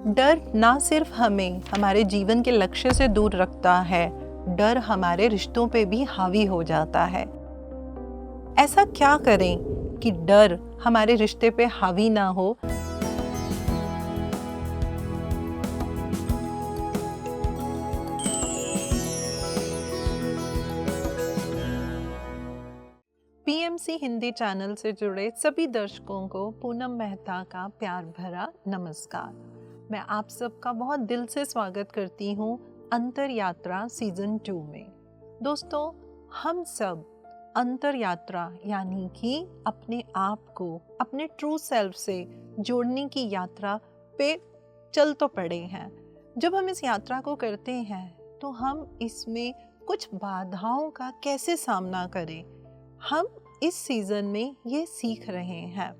डर ना सिर्फ हमें हमारे जीवन के लक्ष्य से दूर रखता है, डर हमारे रिश्तों पे भी हावी हो जाता है। ऐसा क्या करें कि डर हमारे रिश्ते पे हावी ना हो? पीएमसी हिंदी चैनल से जुड़े सभी दर्शकों को पूनम मेहता का प्यार भरा नमस्कार। मैं आप सबका बहुत दिल से स्वागत करती हूँ अंतर यात्रा सीजन 2 में। दोस्तों, हम सब अंतर यात्रा यानी कि अपने आप को अपने ट्रू सेल्फ से जोड़ने की यात्रा पे चल तो पड़े हैं। जब हम इस यात्रा को करते हैं तो हम इसमें कुछ बाधाओं का कैसे सामना करें, हम इस सीज़न में ये सीख रहे हैं।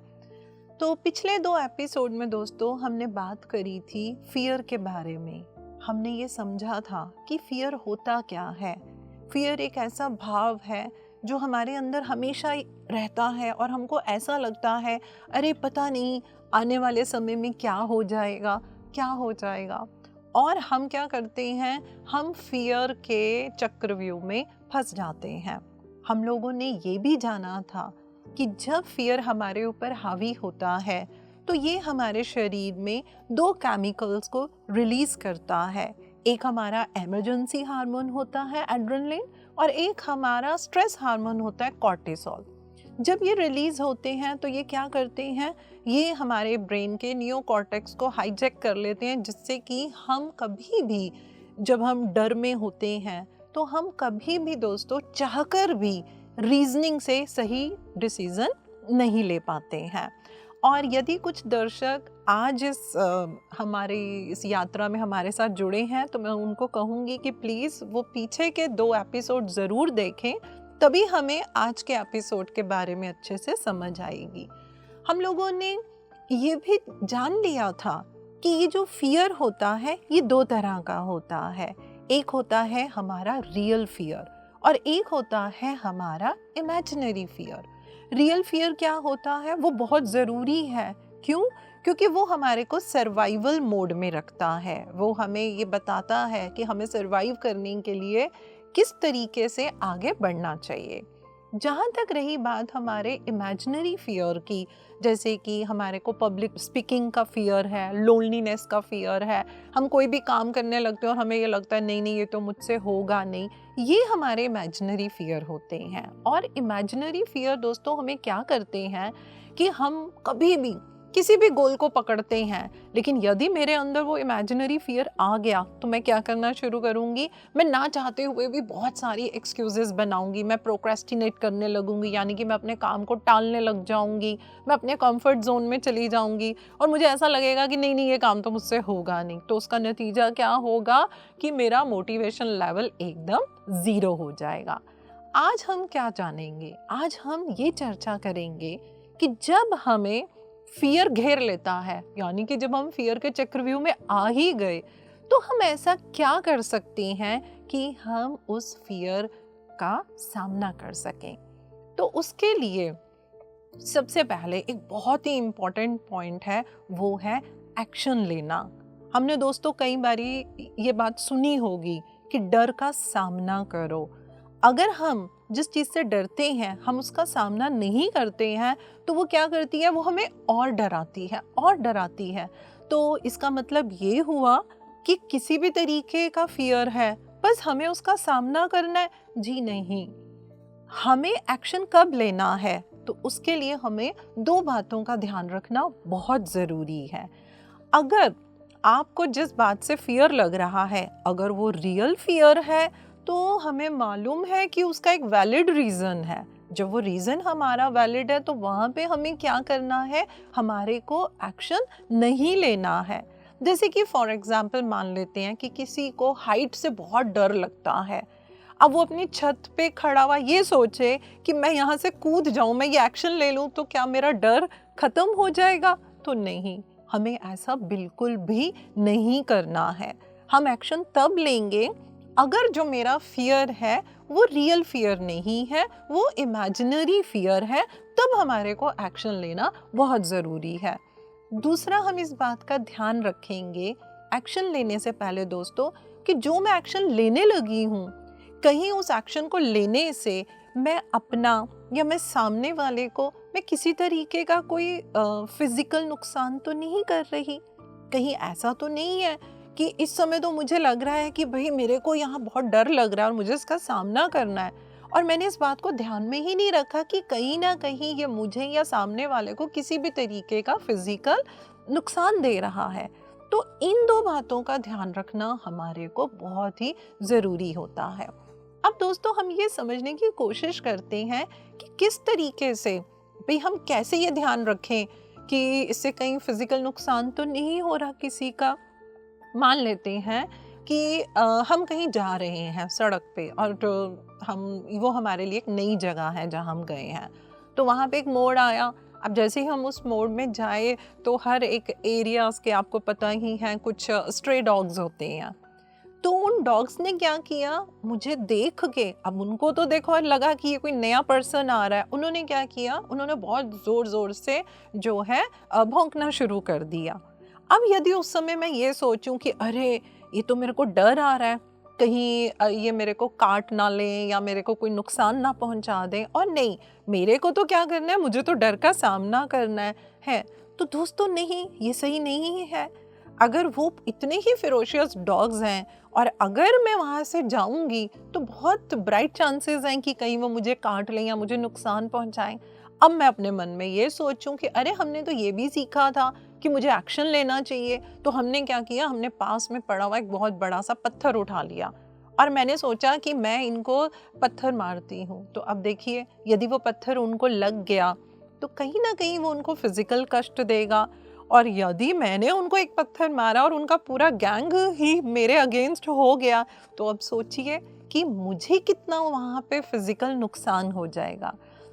तो पिछले 2 एपिसोड में दोस्तों हमने बात करी थी फियर के बारे में। हमने ये समझा था कि फियर होता क्या है। फियर एक ऐसा भाव है जो हमारे अंदर हमेशा रहता है और हमको ऐसा लगता है, अरे पता नहीं आने वाले समय में क्या हो जाएगा। और हम क्या करते हैं, हम फियर के चक्रव्यूह में फंस जाते हैं। हम लोगों ने ये भी जाना था कि जब फियर हमारे ऊपर हावी होता है तो ये हमारे शरीर में 2 केमिकल्स को रिलीज करता है। एक हमारा इमरजेंसी हार्मोन होता है एड्रेनलिन और एक हमारा स्ट्रेस हार्मोन होता है कॉर्टिसोल। जब ये रिलीज होते हैं तो ये क्या करते हैं, ये हमारे ब्रेन के नियोकॉर्टेक्स को हाईजैक कर लेते हैं, जिससे कि हम कभी भी जब हम डर में होते हैं तो हम कभी भी दोस्तों चाहकर भी रीजनिंग से सही डिसीजन नहीं ले पाते हैं। और यदि कुछ दर्शक आज हमारी इस यात्रा में हमारे साथ जुड़े हैं तो मैं उनको कहूँगी कि प्लीज़ वो पीछे के 2 एपिसोड ज़रूर देखें, तभी हमें आज के एपिसोड के बारे में अच्छे से समझ आएगी। हम लोगों ने ये भी जान लिया था कि ये जो फियर होता है ये 2 तरह का होता है। एक होता है हमारा रियल फियर और एक होता है हमारा इमेजिनरी फियर। रियल फियर क्या होता है, वो बहुत ज़रूरी है। क्यों? क्योंकि वो हमारे को सर्वाइवल मोड में रखता है। वो हमें ये बताता है कि हमें सर्वाइव करने के लिए किस तरीके से आगे बढ़ना चाहिए। जहाँ तक रही बात हमारे इमेजिनरी फियर की, जैसे कि हमारे को पब्लिक स्पीकिंग का फियर है, लोनलीनेस का फियर है, हम कोई भी काम करने लगते हैं और हमें ये लगता है नहीं ये तो मुझसे होगा नहीं, ये हमारे इमेजिनरी फियर होते हैं। और इमेजिनरी फियर दोस्तों हमें क्या करते हैं कि हम कभी भी किसी भी गोल को पकड़ते हैं, लेकिन यदि मेरे अंदर वो इमेजिनरी फियर आ गया तो मैं क्या करना शुरू करूँगी, मैं ना चाहते हुए भी बहुत सारी एक्सक्यूजेस बनाऊंगी, मैं प्रोक्रेस्टिनेट करने लगूंगी, यानी कि मैं अपने काम को टालने लग जाऊंगी, मैं अपने कंफर्ट जोन में चली जाऊंगी और मुझे ऐसा लगेगा कि नहीं ये काम तो मुझसे होगा नहीं। तो उसका नतीजा क्या होगा कि मेरा मोटिवेशन लेवल एकदम 0 हो जाएगा। आज हम क्या जानेंगे, आज हम ये चर्चा करेंगे कि जब हमें फियर घेर लेता है, यानी कि जब हम फियर के चक्रव्यूह में आ ही गए, तो हम ऐसा क्या कर सकते हैं कि हम उस फियर का सामना कर सकें। तो उसके लिए सबसे पहले एक बहुत ही इम्पॉर्टेंट पॉइंट है, वो है एक्शन लेना। हमने दोस्तों कई बारी ये बात सुनी होगी कि डर का सामना करो। अगर हम जिस चीज़ से डरते हैं हम उसका सामना नहीं करते हैं तो वो क्या करती है, वो हमें और डराती है। तो इसका मतलब ये हुआ कि किसी भी तरीके का फियर है, बस हमें उसका सामना करना है? जी नहीं। हमें एक्शन कब लेना है, तो उसके लिए हमें 2 बातों का ध्यान रखना बहुत ज़रूरी है। अगर आपको जिस बात से फियर लग रहा है, अगर वो रियल फियर है तो हमें मालूम है कि उसका एक वैलिड रीज़न है। जब वो रीज़न हमारा वैलिड है तो वहाँ पे हमें क्या करना है, हमारे को एक्शन नहीं लेना है। जैसे कि फॉर एग्जांपल मान लेते हैं कि किसी को हाइट से बहुत डर लगता है। अब वो अपनी छत पे खड़ा हुआ ये सोचे कि मैं यहाँ से कूद जाऊँ, मैं ये एक्शन ले लूँ तो क्या मेरा डर ख़त्म हो जाएगा? तो नहीं, हमें ऐसा बिल्कुल भी नहीं करना है। हम एक्शन तब लेंगे अगर जो मेरा फियर है वो रियल फियर नहीं है, वो इमेजिनरी फियर है, तब हमारे को एक्शन लेना बहुत ज़रूरी है। दूसरा हम इस बात का ध्यान रखेंगे एक्शन लेने से पहले दोस्तों कि जो मैं एक्शन लेने लगी हूँ, कहीं उस एक्शन को लेने से मैं अपना या मैं सामने वाले को मैं किसी तरीके का कोई फिजिकल नुकसान तो नहीं कर रही। कहीं ऐसा तो नहीं है कि इस समय तो मुझे लग रहा है कि भाई मेरे को यहाँ बहुत डर लग रहा है और मुझे इसका सामना करना है, और मैंने इस बात को ध्यान में ही नहीं रखा कि कहीं ना कहीं ये मुझे या सामने वाले को किसी भी तरीके का फिजिकल नुकसान दे रहा है। तो इन दो बातों का ध्यान रखना हमारे को बहुत ही ज़रूरी होता है। अब दोस्तों हम ये समझने की कोशिश करते हैं कि किस तरीके से भाई हम कैसे ये ध्यान रखें कि इससे कहीं फिजिकल नुकसान तो नहीं हो रहा किसी का। मान लेते हैं कि हम कहीं जा रहे हैं सड़क पे और तो वो हमारे लिए एक नई जगह है जहाँ हम गए हैं, तो वहाँ पे एक मोड़ आया। अब जैसे ही हम उस मोड़ में जाए तो हर एक एरियाज के आपको पता ही है कुछ स्ट्रे डॉग्स होते हैं। तो उन डॉग्स ने क्या किया, मुझे देख के, अब उनको तो देखो लगा कि ये कोई नया पर्सन आ रहा है, उन्होंने क्या किया, उन्होंने बहुत ज़ोर ज़ोर से जो है भौंकना शुरू कर दिया। अब यदि उस समय मैं ये सोचूं कि अरे ये तो मेरे को डर आ रहा है, कहीं ये मेरे को काट ना लें या मेरे को कोई नुकसान ना पहुंचा दें, और नहीं, मेरे को तो क्या करना है, मुझे तो डर का सामना करना है। तो दोस्तों नहीं, ये सही नहीं है। अगर वो इतने ही फिरोशियस डॉग्स हैं और अगर मैं वहाँ से जाऊँगी तो बहुत ब्राइट चांसेस हैं कि कहीं वो मुझे काट लें या मुझे नुकसान पहुँचाएं। अब मैं अपने मन में ये सोचूं कि अरे हमने तो ये भी सीखा था कि मुझे एक्शन लेना चाहिए, तो हमने क्या किया, हमने पास में पड़ा हुआ एक बहुत बड़ा सा पत्थर उठा लिया और मैंने सोचा कि मैं इनको पत्थर मारती हूँ। तो अब देखिए, यदि वो पत्थर उनको लग गया तो कहीं ना कहीं वो उनको फिजिकल कष्ट देगा, और यदि मैंने उनको एक पत्थर मारा और उनका पूरा गैंग ही मेरे अगेंस्ट हो गया, तो अब सोचिए कि मुझे कितना वहाँ पे फिजिकल नुकसान हो जाएगा।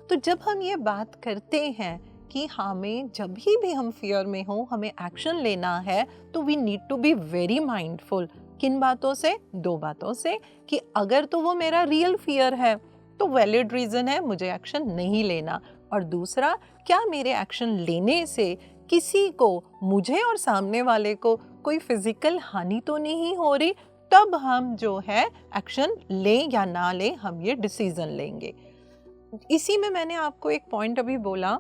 तो जब हम ये बात करते हैं कि हमें जब भी हम फियर में हो, हमें एक्शन लेना है, तो we need to be very mindful. किन बातों से? दो बातों से, कि अगर तो वो मेरा रियल फियर है तो वैलिड रीज़न है मुझे एक्शन नहीं लेना, और दूसरा, क्या मेरे एक्शन लेने से किसी को, मुझे और सामने वाले को कोई फिजिकल हानि तो नहीं हो रही, तब हम जो है एक्शन लें या ना लें, हम ये डिसीजन लेंगे। इसी में मैंने आपको एक पॉइंट अभी बोला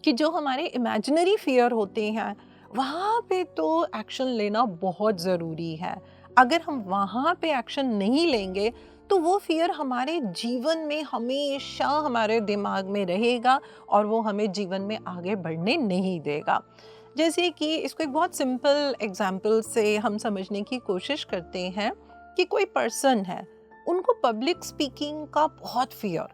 कि जो हमारे इमेजिनरी फियर होते हैं वहाँ पे तो एक्शन लेना बहुत ज़रूरी है। अगर हम वहाँ पे एक्शन नहीं लेंगे तो वो फियर हमारे जीवन में हमेशा हमारे दिमाग में रहेगा और वो हमें जीवन में आगे बढ़ने नहीं देगा। जैसे कि इसको एक बहुत सिंपल एग्जाम्पल से हम समझने की कोशिश करते हैं कि कोई पर्सन है, उनको पब्लिक स्पीकिंग का बहुत फियर,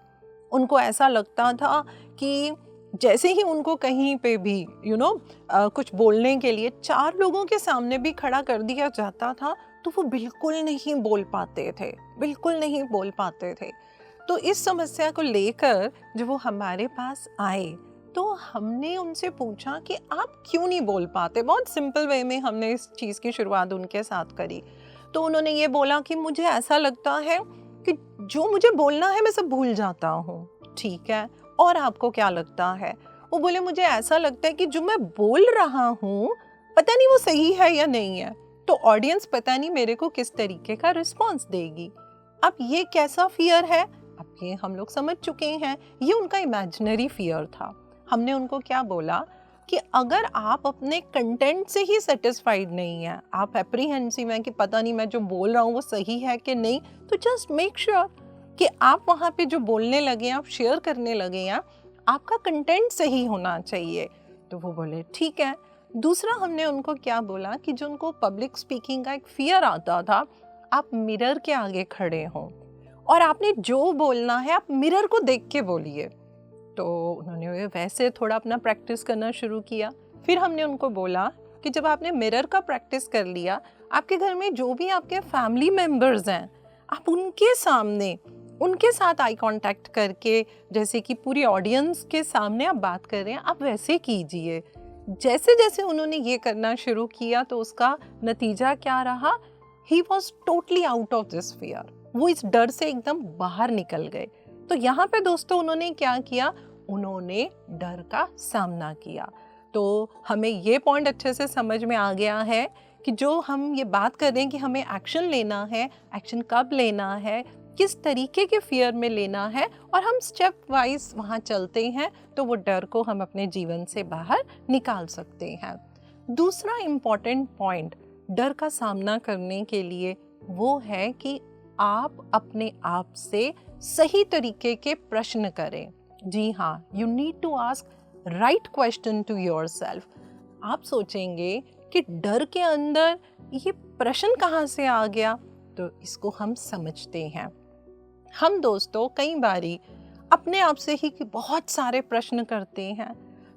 उनको ऐसा लगता था कि जैसे ही उनको कहीं पे भी कुछ बोलने के लिए 4 लोगों के सामने भी खड़ा कर दिया जाता था तो वो बिल्कुल नहीं बोल पाते थे, बिल्कुल नहीं बोल पाते थे। तो इस समस्या को लेकर जब वो हमारे पास आए तो हमने उनसे पूछा कि आप क्यों नहीं बोल पाते। बहुत सिंपल वे में हमने इस चीज़ की शुरुआत उनके साथ करी। तो उन्होंने ये बोला कि मुझे ऐसा लगता है कि जो मुझे बोलना है मैं सब भूल जाता हूँ। ठीक है, और आपको क्या लगता है? वो बोले मुझे ऐसा लगता है कि जो मैं बोल रहा हूँ पता नहीं वो सही है या नहीं है, तो ऑडियंस पता नहीं मेरे को किस तरीके का रिस्पॉन्स देगी। अब ये कैसा फियर है? अब ये हम लोग समझ चुके हैं, ये उनका इमेजिनरी फियर था। हमने उनको क्या बोला कि अगर आप अपने कंटेंट से ही सेटिस्फाइड नहीं है, आप एप्रीहेंसिव हैं कि पता नहीं मैं जो बोल रहा हूँ वो सही है कि नहीं, तो जस्ट मेक श्योर कि आप वहाँ पे जो बोलने लगे, आप शेयर करने लगे हैं, आपका कंटेंट सही होना चाहिए। तो वो बोले ठीक है। दूसरा हमने उनको क्या बोला कि जो उनको पब्लिक स्पीकिंग का एक फियर आता था, आप मिरर के आगे खड़े हों और आपने जो बोलना है आप मिरर को देख के बोलिए। तो उन्होंने वैसे थोड़ा अपना प्रैक्टिस करना शुरू किया। फिर हमने उनको बोला कि जब आपने मिरर का प्रैक्टिस कर लिया, आपके घर में जो भी आपके फैमिली मेम्बर्स हैं, आप उनके सामने उनके साथ आई कांटेक्ट करके, जैसे कि पूरी ऑडियंस के सामने आप बात कर रहे हैं, आप वैसे कीजिए। जैसे जैसे उन्होंने ये करना शुरू किया तो उसका नतीजा क्या रहा? He was totally out of this fear. वो इस डर से एकदम बाहर निकल गए। तो यहाँ पे दोस्तों उन्होंने क्या किया? उन्होंने डर का सामना किया। तो हमें ये पॉइंट अच्छे से समझ में आ गया है कि जो हम ये बात कर रहे हैं कि हमें एक्शन लेना है, एक्शन कब लेना है, किस तरीके के फियर में लेना है, और हम स्टेप वाइज वहाँ चलते हैं तो वो डर को हम अपने जीवन से बाहर निकाल सकते हैं। दूसरा इम्पॉर्टेंट पॉइंट डर का सामना करने के लिए वो है कि आप अपने आप से सही तरीके के प्रश्न करें। जी हाँ, you need to ask right question to yourself. आप सोचेंगे कि डर के अंदर ये प्रश्न कहाँ से आ गया, तो इसको हम समझते हैं। हम दोस्तों कई बारी अपने आप से ही बहुत सारे प्रश्न करते हैं।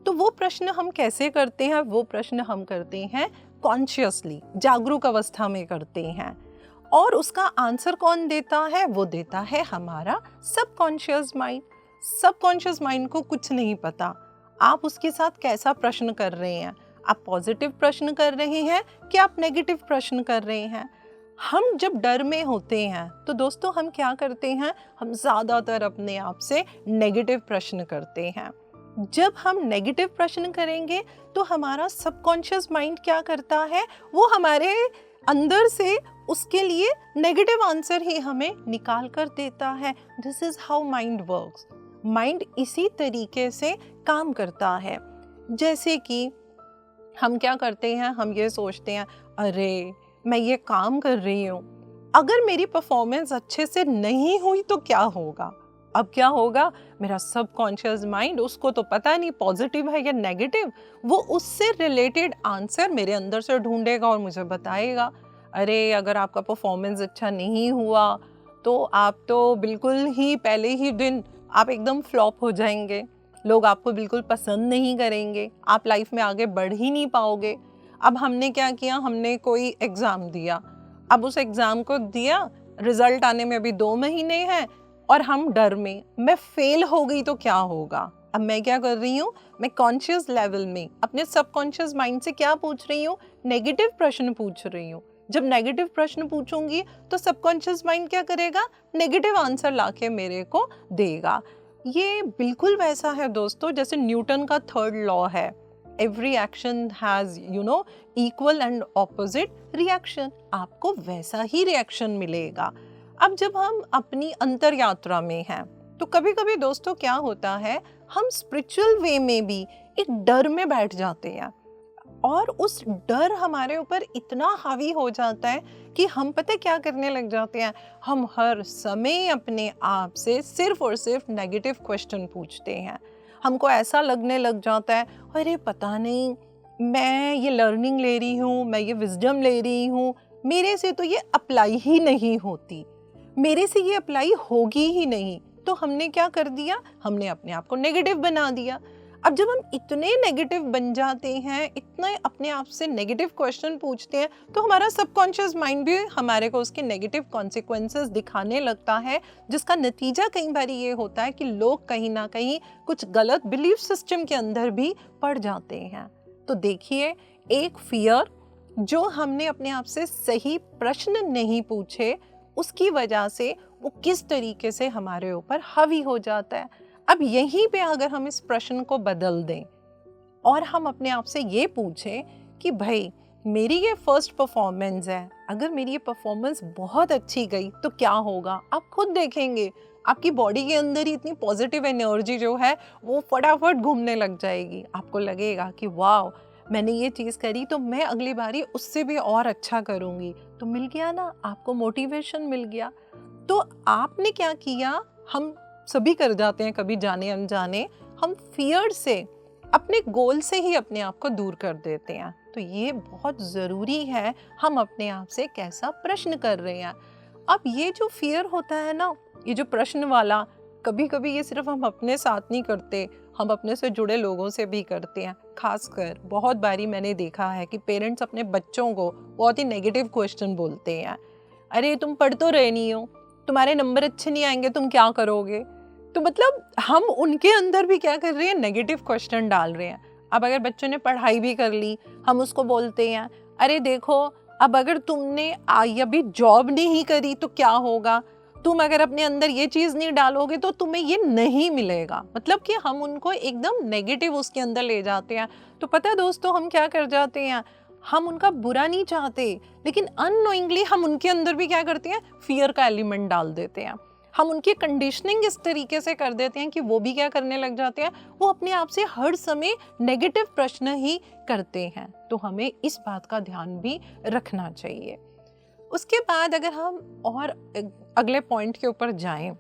तो वो प्रश्न हम कैसे करते हैं? वो प्रश्न हम करते हैं कॉन्शियसली, जागरूक अवस्था में करते हैं। और उसका आंसर कौन देता है? वो देता है हमारा सबकॉन्शियस माइंड। सबकॉन्शियस माइंड को कुछ नहीं पता आप उसके साथ कैसा प्रश्न कर रहे हैं। आप पॉजिटिव प्रश्न कर रहे हैं कि आप नेगेटिव प्रश्न कर रहे हैं। हम जब डर में होते हैं तो दोस्तों हम क्या करते हैं? हम ज़्यादातर अपने आप से नेगेटिव प्रश्न करते हैं। जब हम नेगेटिव प्रश्न करेंगे तो हमारा सबकॉन्शियस माइंड क्या करता है? वो हमारे अंदर से उसके लिए नेगेटिव आंसर ही हमें निकाल कर देता है। This is how mind works. Mind इसी तरीके से काम करता है। जैसे कि हम क्या करते हैं? हम ये सोचते हैं, अरे मैं ये काम कर रही हूँ, अगर मेरी परफॉर्मेंस अच्छे से नहीं हुई तो क्या होगा? अब क्या होगा? मेरा सबकॉन्शियस माइंड, उसको तो पता नहीं पॉजिटिव है या नेगेटिव, वो उससे रिलेटेड आंसर मेरे अंदर से ढूंढेगा और मुझे बताएगा, अरे अगर आपका परफॉर्मेंस अच्छा नहीं हुआ तो आप तो बिल्कुल ही पहले ही दिन आप एकदम फ्लॉप हो जाएंगे, लोग आपको बिल्कुल पसंद नहीं करेंगे, आप लाइफ में आगे बढ़ ही नहीं पाओगे। अब हमने क्या किया? हमने कोई एग्ज़ाम दिया, अब उस एग्ज़ाम को दिया, रिजल्ट आने में अभी 2 महीने हैं और हम डर में, मैं फेल हो गई तो क्या होगा? अब मैं क्या कर रही हूँ? मैं कॉन्शियस लेवल में अपने सबकॉन्शियस माइंड से क्या पूछ रही हूँ? नेगेटिव प्रश्न पूछ रही हूँ। जब नेगेटिव प्रश्न पूछूंगी तो सबकॉन्शियस माइंड क्या करेगा? नेगेटिव आंसर लाके मेरे को देगा। ये बिल्कुल वैसा है दोस्तों जैसे न्यूटन का 3rd लॉ है, every action has equal and opposite reaction. आपको वैसा ही रिएक्शन मिलेगा। अब जब हम अपनी अंतर यात्रा में हैं तो कभी कभी दोस्तों क्या होता है, हम स्पिरिचुअल वे में भी एक डर में बैठ जाते हैं और उस डर हमारे ऊपर इतना हावी हो जाता है कि हम पता क्या करने लग जाते हैं? हम हर समय अपने आप से सिर्फ और सिर्फ नेगेटिव क्वेश्चन पूछते हैं। हमको ऐसा लगने लग जाता है, अरे पता नहीं, मैं ये लर्निंग ले रही हूँ, मैं ये विजडम ले रही हूँ, मेरे से तो ये अप्लाई ही नहीं होती, मेरे से ये अप्लाई होगी ही नहीं। तो हमने क्या कर दिया? हमने अपने आप को नेगेटिव बना दिया। अब जब हम इतने नेगेटिव बन जाते हैं, इतने अपने आप से नेगेटिव क्वेश्चन पूछते हैं, तो हमारा सबकॉन्शियस माइंड भी हमारे को उसके नेगेटिव कॉन्सिक्वेंसेस दिखाने लगता है, जिसका नतीजा कई बार ये होता है कि लोग कहीं ना कहीं कुछ गलत बिलीफ सिस्टम के अंदर भी पड़ जाते हैं। तो देखिए, एक फियर जो हमने अपने आप से सही प्रश्न नहीं पूछे, उसकी वजह से वो किस तरीके से हमारे ऊपर हावी हो जाता है। अब यहीं पे अगर हम इस प्रश्न को बदल दें और हम अपने आप से ये पूछें कि भाई मेरी ये फर्स्ट परफॉर्मेंस है, अगर मेरी ये परफॉर्मेंस बहुत अच्छी गई तो क्या होगा? आप खुद देखेंगे आपकी बॉडी के अंदर ही इतनी पॉजिटिव एनर्जी जो है वो फटाफट घूमने लग जाएगी। आपको लगेगा कि वाह, मैंने ये चीज़ करी तो मैं अगली बारी उससे भी और अच्छा करूँगी। तो मिल गया ना, आपको मोटिवेशन मिल गया। तो आपने क्या किया? हम सभी कर जाते हैं कभी जाने अनजाने, हम फियर से, अपने गोल से ही अपने आप को दूर कर देते हैं। तो ये बहुत ज़रूरी है, हम अपने आप से कैसा प्रश्न कर रहे हैं। अब ये जो फियर होता है ना, ये जो प्रश्न वाला, कभी कभी ये सिर्फ हम अपने साथ नहीं करते, हम अपने से जुड़े लोगों से भी करते हैं। खासकर बहुत बारी मैंने देखा है कि पेरेंट्स अपने बच्चों को बहुत ही नेगेटिव क्वेश्चन बोलते हैं। अरे तुम पढ़ तो रहे नहीं हो, तुम्हारे नंबर अच्छे नहीं आएंगे, तुम क्या करोगे? तो मतलब हम उनके अंदर भी क्या कर रहे हैं? नेगेटिव क्वेश्चन डाल रहे हैं। अब अगर बच्चों ने पढ़ाई भी कर ली, हम उसको बोलते हैं, अरे देखो अब अगर तुमने अभी जॉब नहीं करी तो क्या होगा? तुम अगर अपने अंदर ये चीज़ नहीं डालोगे तो तुम्हें ये नहीं मिलेगा। मतलब कि हम उनको एकदम नेगेटिव उसके अंदर ले जाते हैं। तो पता है दोस्तों हम क्या कर जाते हैं, हम उनका बुरा नहीं चाहते, लेकिन अननोइंगली हम उनके अंदर भी क्या करते हैं, फियर का एलिमेंट डाल देते हैं। हम उनकी कंडीशनिंग इस तरीके से कर देते हैं कि वो भी क्या करने लग जाते हैं, वो अपने आप से हर समय नेगेटिव प्रश्न ही करते हैं। तो हमें इस बात का ध्यान भी रखना चाहिए। उसके बाद अगर हम और अगले पॉइंट के ऊपर जाएं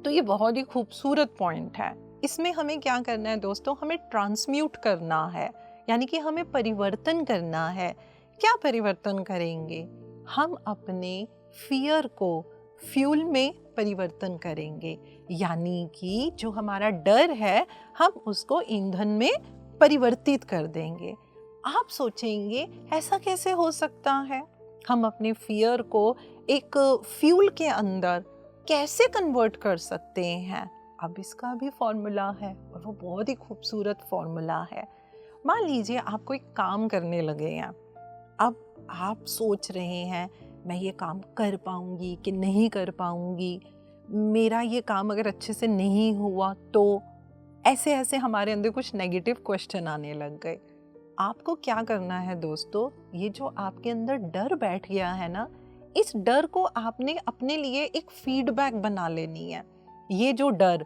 तो ये बहुत ही खूबसूरत पॉइंट है। इसमें हमें क्या करना है दोस्तों, हमें ट्रांसम्यूट करना है, यानी कि हमें परिवर्तन करना है। क्या परिवर्तन करेंगे, हम अपने फियर को फ्यूल में परिवर्तन करेंगे, यानी कि जो हमारा डर है हम उसको ईंधन में परिवर्तित कर देंगे। आप सोचेंगे ऐसा कैसे हो सकता है, हम अपने फियर को एक फ्यूल के अंदर कैसे कन्वर्ट कर सकते हैं। अब इसका भी फॉर्मूला है और वो बहुत ही खूबसूरत फॉर्मूला है। मान लीजिए आप कोई काम करने लगे हैं, अब आप सोच रहे हैं मैं ये काम कर पाऊंगी कि नहीं कर पाऊंगी, मेरा ये काम अगर अच्छे से नहीं हुआ तो, ऐसे ऐसे हमारे अंदर कुछ नेगेटिव क्वेश्चन आने लग गए। आपको क्या करना है दोस्तों, ये जो आपके अंदर डर बैठ गया है ना, इस डर को आपने अपने लिए एक फीडबैक बना लेनी है। ये जो डर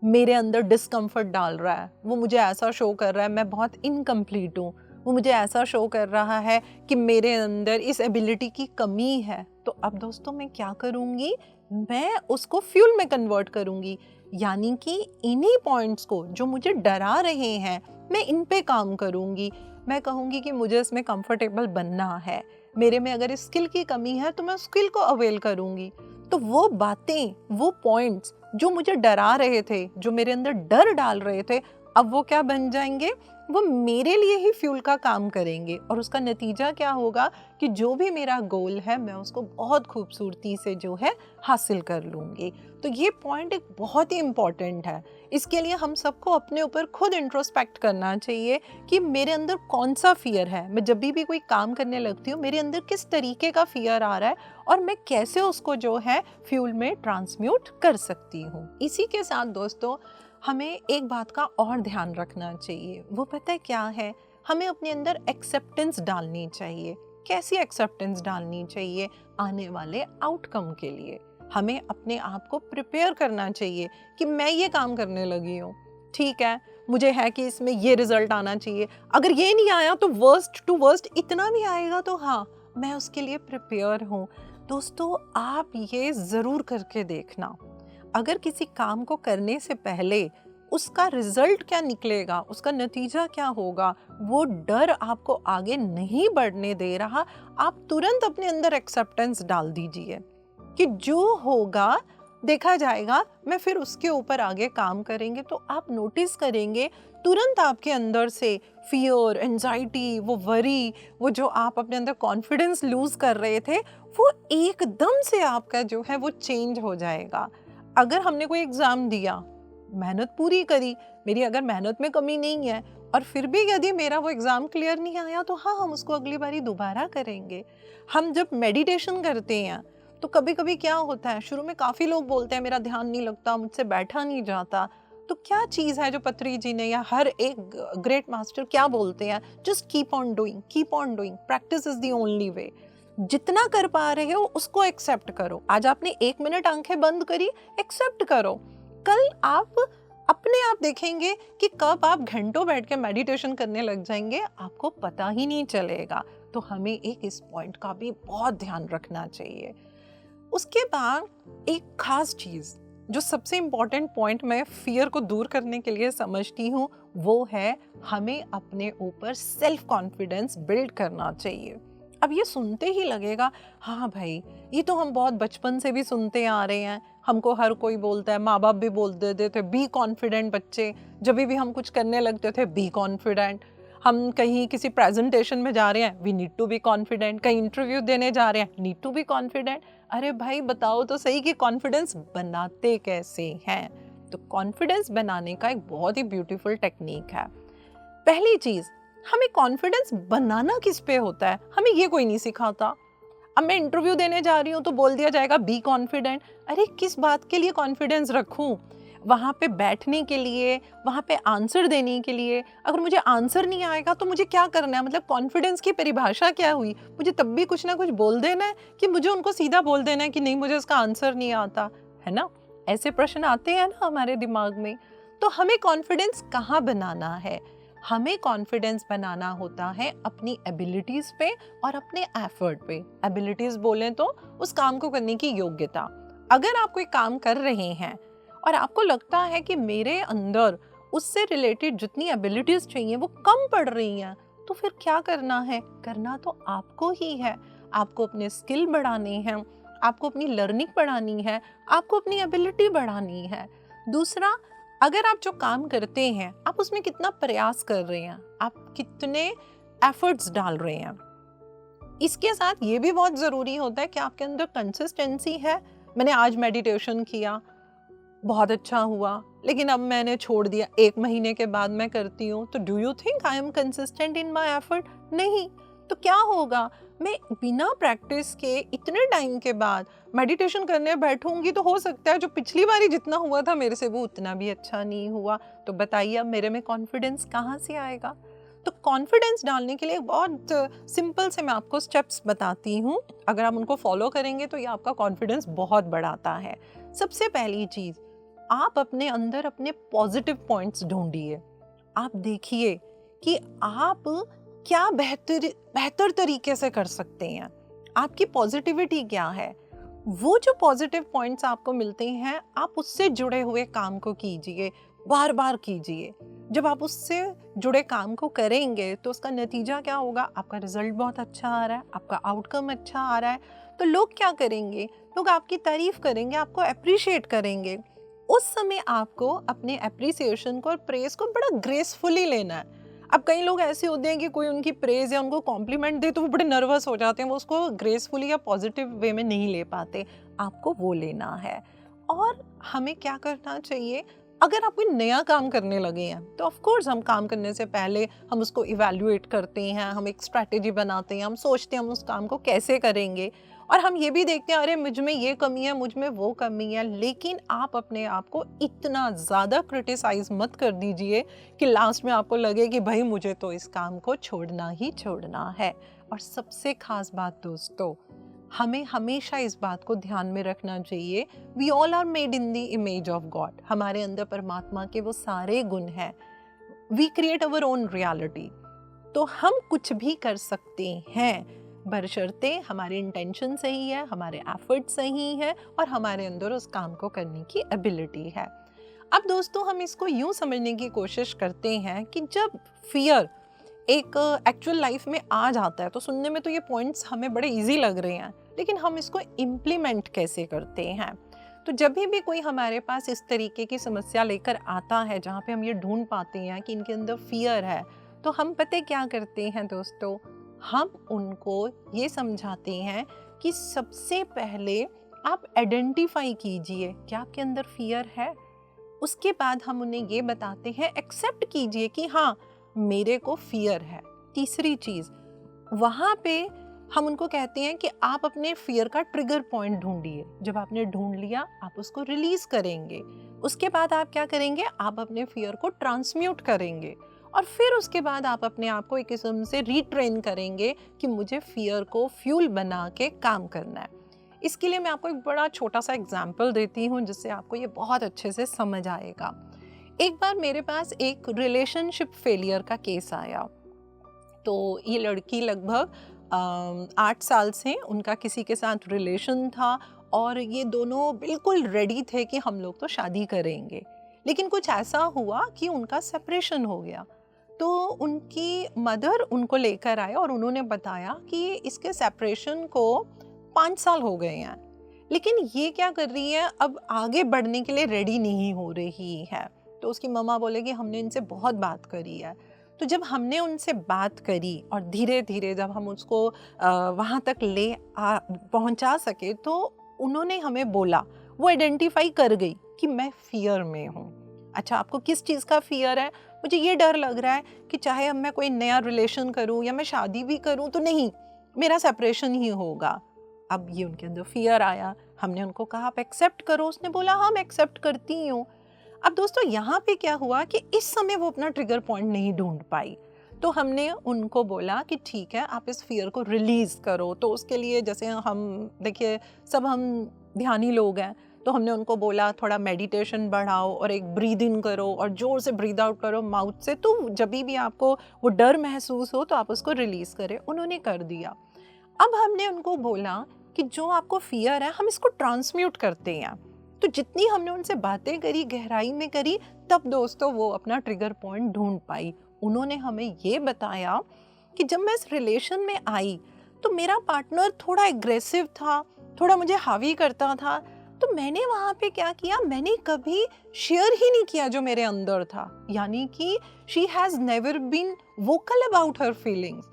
मेरे अंदर डिस्कम्फर्ट डाल रहा है, वो मुझे ऐसा शो कर रहा है मैं बहुत इनकम्प्लीट हूँ, वो मुझे ऐसा शो कर रहा है कि मेरे अंदर इस एबिलिटी की कमी है। तो अब दोस्तों मैं क्या करूँगी, मैं उसको फ्यूल में कन्वर्ट करूँगी, यानी कि इन्हीं पॉइंट्स को जो मुझे डरा रहे हैं मैं इन पे काम करूँगी। मैं कहूँगी कि मुझे इसमें कंफर्टेबल बनना है, मेरे में अगर स्किल की कमी है तो मैं स्किल को अवेल करूँगी। तो वो बातें, वो पॉइंट्स जो मुझे डरा रहे थे, जो मेरे अंदर डर डाल रहे थे, अब वो क्या बन जाएंगे, वो मेरे लिए ही फ्यूल का काम करेंगे। और उसका नतीजा क्या होगा कि जो भी मेरा गोल है मैं उसको बहुत खूबसूरती से जो है हासिल कर लूँगी। तो ये पॉइंट एक बहुत ही इम्पॉर्टेंट है। इसके लिए हम सबको अपने ऊपर खुद इंट्रोस्पेक्ट करना चाहिए कि मेरे अंदर कौन सा फियर है, मैं जब भी कोई काम करने लगती हूँ मेरे अंदर किस तरीके का फियर आ रहा है और मैं कैसे उसको जो है फ्यूल में ट्रांसम्यूट कर सकती हूँ। इसी के साथ दोस्तों हमें एक बात का और ध्यान रखना चाहिए, वो पता है क्या है, हमें अपने अंदर एक्सेप्टेंस डालनी चाहिए। कैसी एक्सेप्टेंस डालनी चाहिए, आने वाले आउटकम के लिए। हमें अपने आप को प्रिपेयर करना चाहिए कि मैं ये काम करने लगी हूँ, ठीक है, मुझे है कि इसमें ये रिजल्ट आना चाहिए, अगर ये नहीं आया तो वर्स्ट टू वर्स्ट इतना भी आएगा तो हाँ मैं उसके लिए प्रिपेयर हूँ। दोस्तों आप ये ज़रूर करके देखना, अगर किसी काम को करने से पहले उसका रिजल्ट क्या निकलेगा, उसका नतीजा क्या होगा, वो डर आपको आगे नहीं बढ़ने दे रहा, आप तुरंत अपने अंदर एक्सेप्टेंस डाल दीजिए कि जो होगा देखा जाएगा, मैं फिर उसके ऊपर आगे काम करेंगे। तो आप नोटिस करेंगे तुरंत आपके अंदर से फियर, एंजाइटी, वो वरी, वो जो आप अपने अंदर कॉन्फिडेंस लूज कर रहे थे, वो एकदम से आपका जो है वो चेंज हो जाएगा। अगर हमने कोई एग्ज़ाम दिया, मेहनत पूरी करी, मेरी अगर मेहनत में कमी नहीं है और फिर भी यदि मेरा वो एग्ज़ाम क्लियर नहीं आया तो हाँ हम उसको अगली बारी दोबारा करेंगे। हम जब मेडिटेशन करते हैं तो कभी कभी क्या होता है, शुरू में काफ़ी लोग बोलते हैं मेरा ध्यान नहीं लगता, मुझसे बैठा नहीं जाता। तो क्या चीज़ है जो पत्री जी ने या हर एक ग्रेट मास्टर क्या बोलते हैं, just keep on doing, keep on doing, practice is the only way. जितना कर पा रहे हो उसको एक्सेप्ट करो। आज आपने 1 मिनट आंखें बंद करी, एक्सेप्ट करो, कल आप अपने आप देखेंगे कि कब आप घंटों बैठ के मेडिटेशन करने लग जाएंगे, आपको पता ही नहीं चलेगा। तो हमें एक इस पॉइंट का भी बहुत ध्यान रखना चाहिए। उसके बाद एक खास चीज़ जो सबसे इम्पॉर्टेंट पॉइंट मैं फियर को दूर करने के लिए समझती हूँ, वो है हमें अपने ऊपर सेल्फ कॉन्फिडेंस बिल्ड करना चाहिए। अब ये सुनते ही लगेगा हाँ भाई ये तो हम बहुत बचपन से भी सुनते आ रहे हैं, हमको हर कोई बोलता है, माँ बाप भी बोल देते थे बी कॉन्फिडेंट बच्चे, जब भी हम कुछ करने लगते थे बी कॉन्फिडेंट, हम कहीं किसी प्रेजेंटेशन में जा रहे हैं we need to be confident, कहीं इंटरव्यू देने जा रहे हैं नीड टू बी कॉन्फिडेंट। अरे भाई बताओ तो सही कि कॉन्फिडेंस बनाते कैसे हैं। तो कॉन्फिडेंस बनाने का एक बहुत ही ब्यूटीफुल टेक्निक है। पहली चीज़, हमें कॉन्फिडेंस बनाना किस पे होता है, हमें ये कोई नहीं सिखाता। अब मैं इंटरव्यू देने जा रही हूँ तो बोल दिया जाएगा बी कॉन्फिडेंट। अरे किस बात के लिए कॉन्फिडेंस रखूँ? वहाँ पे बैठने के लिए, वहाँ पे आंसर देने के लिए। अगर मुझे आंसर नहीं आएगा तो मुझे क्या करना है? मतलब कॉन्फिडेंस की परिभाषा क्या हुई? मुझे तब भी कुछ ना कुछ बोल देना है कि मुझे उनको सीधा बोल देना है कि नहीं मुझे इसका आंसर नहीं आता, है ना? ऐसे प्रश्न आते हैं ना हमारे दिमाग में। तो हमें कॉन्फिडेंस कहाँ बनाना है? हमें कॉन्फिडेंस बनाना होता है अपनी एबिलिटीज़ पे और अपने एफर्ट पे। एबिलिटीज़ बोलें तो उस काम को करने की योग्यता। अगर आप कोई काम कर रहे हैं और आपको लगता है कि मेरे अंदर उससे रिलेटेड जितनी एबिलिटीज़ चाहिए वो कम पड़ रही हैं, तो फिर क्या करना है? करना तो आपको ही है। आपको अपने स्किल बढ़ाने हैं, आपको अपनी लर्निंग बढ़ानी है, आपको अपनी एबिलिटी बढ़ानी है। दूसरा, अगर आप जो काम करते हैं आप उसमें कितना प्रयास कर रहे हैं, आप कितने एफर्ट्स डाल रहे हैं। इसके साथ ये भी बहुत ज़रूरी होता है कि आपके अंदर कंसिस्टेंसी है। मैंने आज मेडिटेशन किया, बहुत अच्छा हुआ, लेकिन अब मैंने छोड़ दिया, 1 महीने के बाद मैं करती हूँ, तो do you think I am consistent in my effort? नहीं। तो क्या होगा, मैं बिना प्रैक्टिस के इतने टाइम के बाद मेडिटेशन करने बैठूंगी तो हो सकता है जो पिछली बारी जितना हुआ था मेरे से वो उतना भी अच्छा नहीं हुआ। तो बताइए अब मेरे में कॉन्फिडेंस कहाँ से आएगा? तो कॉन्फिडेंस डालने के लिए बहुत सिंपल से मैं आपको स्टेप्स बताती हूँ। अगर आप उनको फॉलो करेंगे तो ये आपका कॉन्फिडेंस बहुत बढ़ाता है। सबसे पहली चीज़, आप अपने अंदर अपने पॉजिटिव पॉइंट्स ढूंढिए। आप देखिए कि आप क्या बेहतर तरीके से कर सकते हैं, आपकी पॉजिटिविटी क्या है। वो जो पॉजिटिव पॉइंट्स आपको मिलते हैं आप उससे जुड़े हुए काम को कीजिए, बार बार कीजिए। जब आप उससे जुड़े काम को करेंगे तो उसका नतीजा क्या होगा? आपका रिजल्ट बहुत अच्छा आ रहा है, आपका आउटकम अच्छा आ रहा है, तो लोग क्या करेंगे? लोग आपकी तारीफ करेंगे, आपको अप्रिशिएट करेंगे। उस समय आपको अपने अप्रिसिएशन को और प्रेज को बड़ा ग्रेसफुली लेना है। अब कई लोग ऐसे होते हैं कि कोई उनकी प्रेज या उनको कॉम्प्लीमेंट दे तो वो बड़े नर्वस हो जाते हैं, वो उसको ग्रेसफुली या पॉजिटिव वे में नहीं ले पाते। आपको वो लेना है। और हमें क्या करना चाहिए, अगर आप कोई नया काम करने लगे हैं तो ऑफ कोर्स हम काम करने से पहले हम उसको इवैल्यूएट करते हैं, हम एक स्ट्रैटेजी बनाते हैं, हम सोचते हैं हम उस काम को कैसे करेंगे, और हम ये भी देखते हैं अरे मुझ में ये कमी है, मुझ में वो कमी है। लेकिन आप अपने आप को इतना ज़्यादा क्रिटिसाइज मत कर दीजिए कि लास्ट में आपको लगे कि भाई मुझे तो इस काम को छोड़ना ही छोड़ना है। और सबसे खास बात दोस्तों, हमें हमेशा इस बात को ध्यान में रखना चाहिए, we all are made in the image of God. हमारे अंदर परमात्मा के वो सारे गुण हैं। We create our own reality. तो हम कुछ भी कर सकते हैं बशर्ते हमारी इंटेंशन सही है, हमारे एफर्ट सही है और हमारे अंदर उस काम को करने की एबिलिटी है। अब दोस्तों हम इसको यूं समझने की कोशिश करते हैं कि जब फियर एक एक्चुअल लाइफ में आ जाता है तो सुनने में तो ये पॉइंट्स हमें बड़े इजी लग रहे हैं, लेकिन हम इसको इम्प्लीमेंट कैसे करते हैं? तो जब भी कोई हमारे पास इस तरीके की समस्या लेकर आता है जहाँ पे हम ये ढूंढ पाते हैं कि इनके अंदर फियर है, तो हम पता क्या करते हैं दोस्तों, हम उनको ये समझाते हैं कि सबसे पहले आप आइडेंटिफाई कीजिए क्या आपके अंदर फियर है। उसके बाद हम उन्हें ये बताते हैं एक्सेप्ट कीजिए कि हाँ मेरे को फियर है। तीसरी चीज़, वहाँ पे हम उनको कहते हैं कि आप अपने फियर का ट्रिगर पॉइंट ढूंढिए। जब आपने ढूंढ लिया आप उसको रिलीज करेंगे। उसके बाद आप क्या करेंगे, आप अपने फियर को ट्रांसम्यूट करेंगे और फिर उसके बाद आप अपने आप को एक किस्म से रीट्रेन करेंगे कि मुझे फियर को फ्यूल बना के काम करना है। इसके लिए मैं आपको एक बड़ा छोटा सा एग्जाम्पल देती हूँ जिससे आपको ये बहुत अच्छे से समझ आएगा। एक बार मेरे पास एक रिलेशनशिप फेलियर का केस आया। तो ये लड़की लगभग 8 साल से उनका किसी के साथ रिलेशन था और ये दोनों बिल्कुल रेडी थे कि हम लोग तो शादी करेंगे, लेकिन कुछ ऐसा हुआ कि उनका सेपरेशन हो गया। तो उनकी मदर उनको लेकर आए और उन्होंने बताया कि इसके सेपरेशन को 5 साल हो गए हैं, लेकिन ये क्या कर रही है, अब आगे बढ़ने के लिए रेडी नहीं हो रही है। तो उसकी मम्मा बोले कि हमने इनसे बहुत बात करी है। तो जब हमने उनसे बात करी और धीरे धीरे जब हम उसको वहाँ तक पहुँचा सके तो उन्होंने हमें बोला, वो आइडेंटिफाई कर गई कि मैं फियर में हूँ। अच्छा, आपको किस चीज़ का फियर है? मुझे ये डर लग रहा है कि चाहे अब मैं कोई नया रिलेशन करूँ या मैं शादी भी करूँ तो नहीं, मेरा सेपरेशन ही होगा। अब ये उनके अंदर फियर आया, हमने उनको कहा आप एक्सेप्ट करो, उसने बोला हाँ मैं एक्सेप्ट करती हूँ। अब दोस्तों यहाँ पे क्या हुआ कि इस समय वो अपना ट्रिगर पॉइंट नहीं ढूंढ पाई, तो हमने उनको बोला कि ठीक है आप इस फियर को रिलीज करो। तो उसके लिए जैसे हम देखिए सब हम ध्यानी लोग हैं, तो हमने उनको बोला थोड़ा मेडिटेशन बढ़ाओ और एक ब्रीद इन करो और जोर से ब्रीद आउट करो माउथ से, तो जब भी आपको वो डर महसूस हो तो आप उसको रिलीज करें। उन्होंने कर दिया। अब हमने उनको बोला कि जो आपको फियर है हम इसको ट्रांसम्यूट करते हैं। तो जितनी हमने उनसे बातें करी, गहराई में करी, तब दोस्तों वो अपना ट्रिगर पॉइंट ढूंढ पाई। उन्होंने हमें ये बताया कि जब मैं इस रिलेशन में आई तो मेरा पार्टनर थोड़ा एग्रेसिव था, थोड़ा मुझे हावी करता था, तो मैंने वहाँ पे क्या किया, मैंने कभी शेयर ही नहीं किया जो मेरे अंदर था, यानी कि she has never been vocal about her feelings.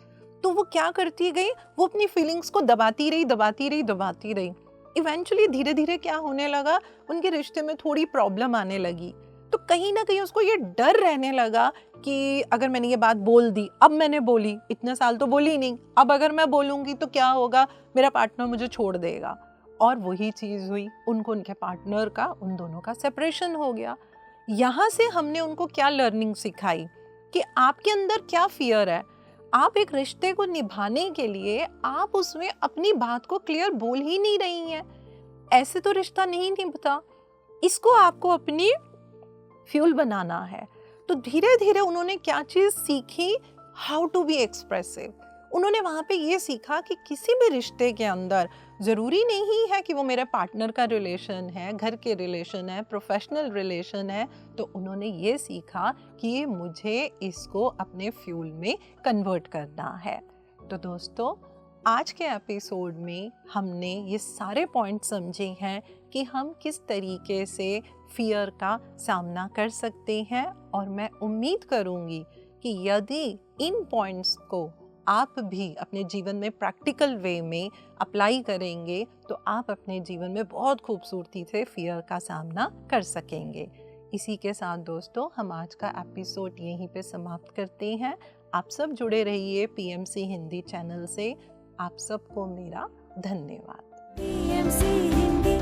तो वो क्या करती गई, वो अपनी फीलिंग्स को दबाती रही। इवेंचुअली धीरे धीरे क्या होने लगा, उनके रिश्ते में थोड़ी प्रॉब्लम आने लगी। तो कहीं ना कहीं उसको ये डर रहने लगा कि अगर मैंने ये बात बोल दी, अब मैंने बोली, इतने साल तो बोली नहीं, अब अगर मैं बोलूँगी तो क्या होगा, मेरा पार्टनर मुझे छोड़ देगा। और वही चीज़ हुई, उनको उनके पार्टनर का, उन दोनों का सेपरेशन हो गया। यहाँ से हमने उनको क्या लर्निंग सिखाई कि आपके अंदर क्या फियर है, आप एक रिश्ते को निभाने के लिए आप उसमें अपनी बात को क्लियर बोल ही नहीं रही हैं, ऐसे तो रिश्ता नहीं निभता, इसको आपको अपनी फ्यूल बनाना है। तो धीरे धीरे उन्होंने क्या चीज़ सीखी, हाउ टू बी एक्सप्रेसिव। उन्होंने वहाँ पे ये सीखा कि किसी भी रिश्ते के अंदर ज़रूरी नहीं है कि वो मेरे पार्टनर का रिलेशन है, घर के रिलेशन है, प्रोफेशनल रिलेशन है। तो उन्होंने ये सीखा कि मुझे इसको अपने फ्यूल में कन्वर्ट करना है। तो दोस्तों आज के एपिसोड में हमने ये सारे पॉइंट समझे हैं कि हम किस तरीके से फियर का सामना कर सकते हैं, और मैं उम्मीद करूँगी कि यदि इन पॉइंट्स को आप भी अपने जीवन में प्रैक्टिकल वे में अप्लाई करेंगे तो आप अपने जीवन में बहुत खूबसूरती से फियर का सामना कर सकेंगे। इसी के साथ दोस्तों हम आज का एपिसोड यहीं पे समाप्त करते हैं। आप सब जुड़े रहिए PMC हिंदी चैनल से। आप सबको मेरा धन्यवाद। PMC हिंदी